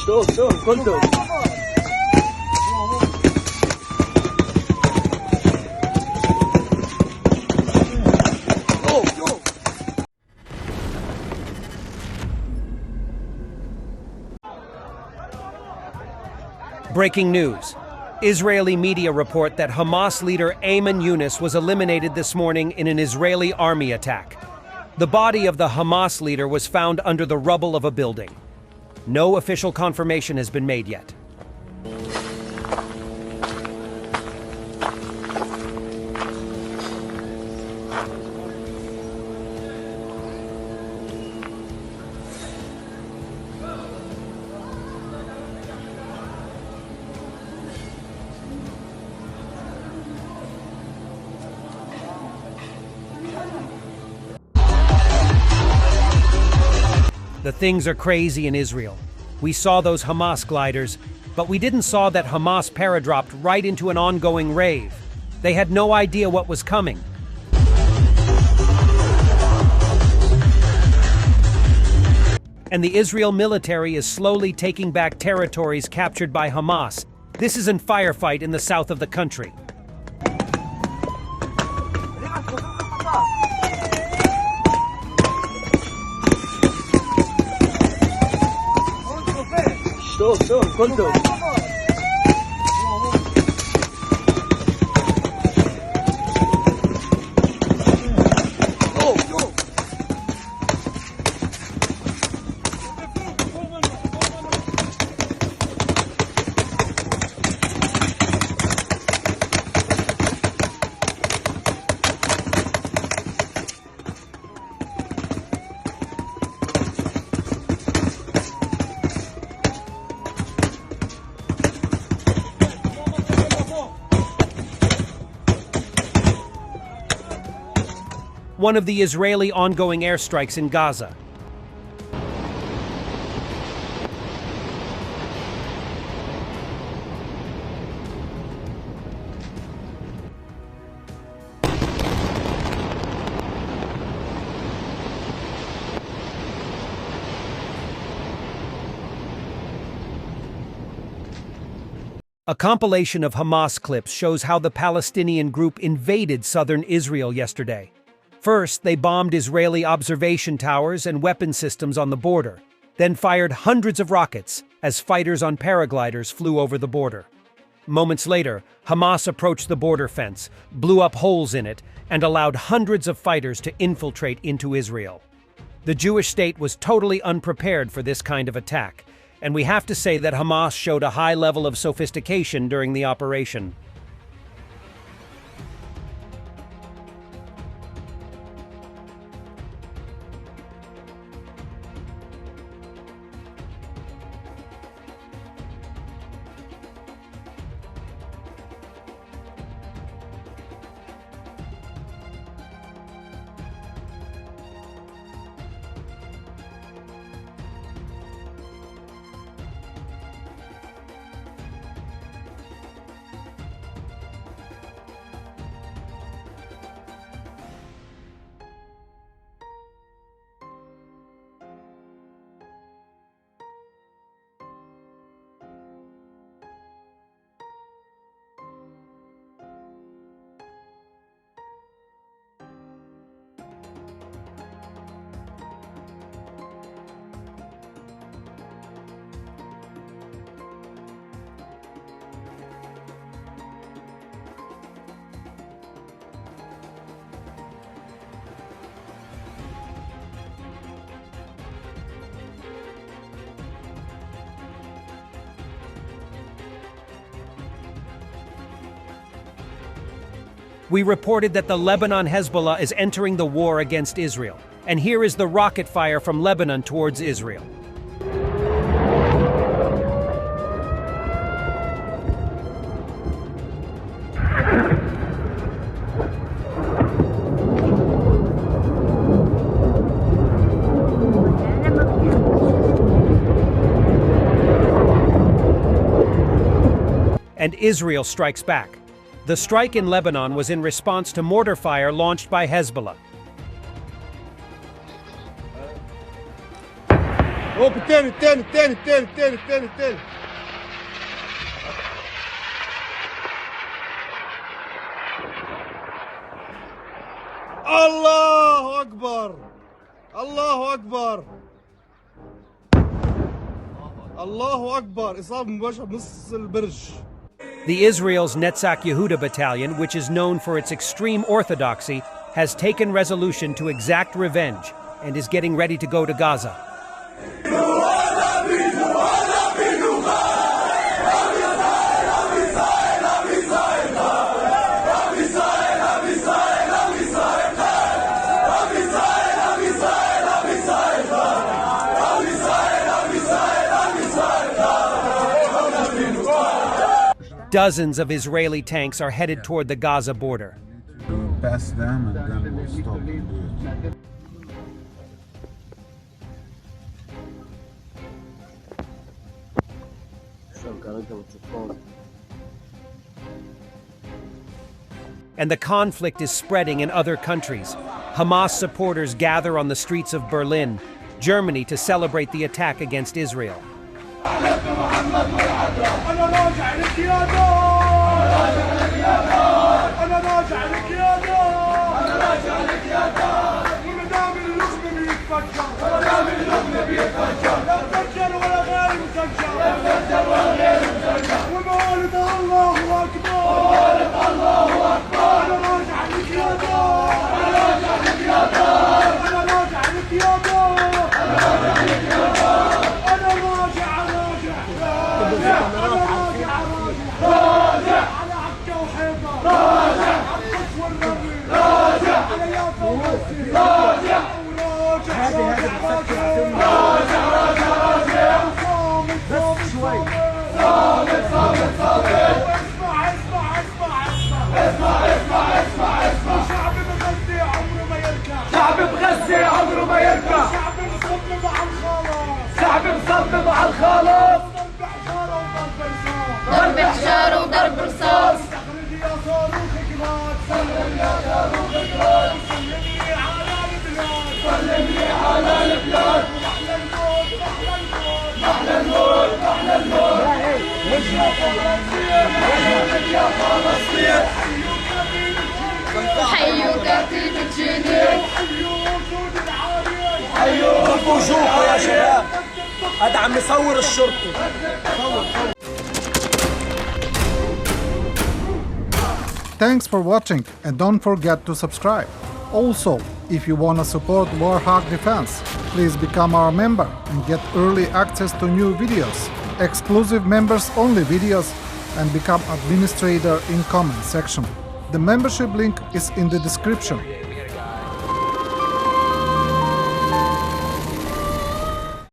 Estou, quanto? Breaking news. Israeli media report that Hamas leader Ayman Yunus was eliminated this morning in an Israeli army attack. The body of the Hamas leader was found under the rubble of a building. No official confirmation has been made yet. The things are crazy in Israel. We saw those Hamas gliders, but we didn't saw that Hamas paradropped right into an ongoing rave. They had no idea what was coming. And the Israel military is slowly taking back territories captured by Hamas. This is a firefight in the south of the country. Estou, quanto? One of the Israeli ongoing airstrikes in Gaza. A compilation of Hamas clips shows how the Palestinian group invaded southern Israel yesterday. First, they bombed Israeli observation towers and weapon systems on the border, then fired hundreds of rockets as fighters on paragliders flew over the border. Moments later, Hamas approached the border fence, blew up holes in it, and allowed hundreds of fighters to infiltrate into Israel. The Jewish state was totally unprepared for this kind of attack, and we have to say that Hamas showed a high level of sophistication during the operation. We reported that the Lebanon Hezbollah is entering the war against Israel. And here is the rocket fire from Lebanon towards Israel. And Israel strikes back. The strike in Lebanon was in response to mortar fire launched by Hezbollah. هوب الثاني الثاني الثاني الثاني الثاني الثاني الثاني. الله أكبر الله أكبر الله أكبر. إصابة مباشرة بنص البرج. The Israel's Netzach Yehuda battalion, which is known for its extreme orthodoxy, has taken resolution to exact revenge and is getting ready to go to Gaza. Dozens of Israeli tanks are headed toward the Gaza border. Pass them and then we'll stop and do it. And the conflict is spreading in other countries. Hamas supporters gather on the streets of Berlin, Germany, to celebrate the attack against Israel. شعب بغزة عمره ما يركع. شعب مصمم على الخلاص. ضرب حجارة وضرب رصاص. سلمني يا صاروخ جراد. سلمني على البلاد. محلى الموت محلى الموت. وجهك يا فلسطين. حيوك في الجنين. ضربوا وجوهكم يا شباب. هذا عم يصور الشرطي. Thanks for watching and don't forget to subscribe. Also, if you want to support Warthog Defense, please become our member and get early access to new videos, exclusive members only videos, and become administrator in comment section. The membership link is in the description.